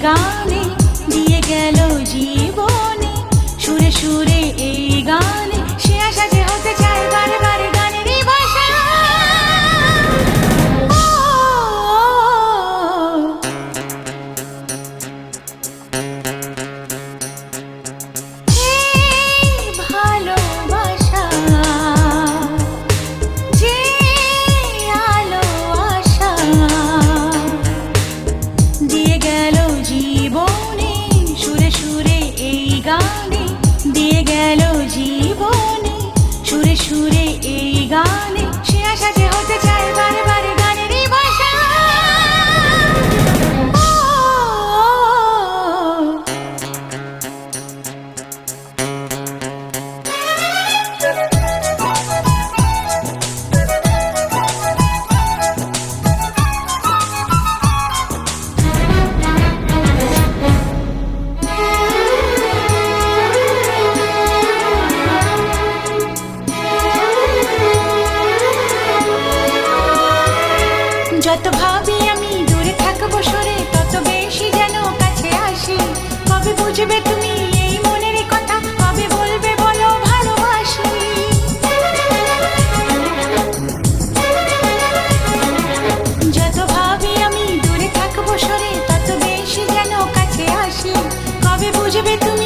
গানে দিয়ে গেল জীবনে, সুরে সুরে এই গানে সে আশা যে হতে চায় বারে বারে গানেরই ভাষা। ভালোবাসা যে আলো আশা দিয়ে গেল জীবনে, সুরে সুরে এই গানে দিয়ে গেল জীবনে, সুরে সুরে এই গানে সে আশা যে হতে চায় বারে বারে গানেরই ভাষা। যত ভাবি আমি দূরে থাকবো সরে, তত বেশি যেন কাছে আসি। কবে বুঝবে তুমি এই মনের কথা, কবে বলবে বলো ভালোবাসি। যত ভাবি আমি দূরে থাকবো সরে, তত বেশি যেন কাছে আসি। কবে বুঝবে তুমি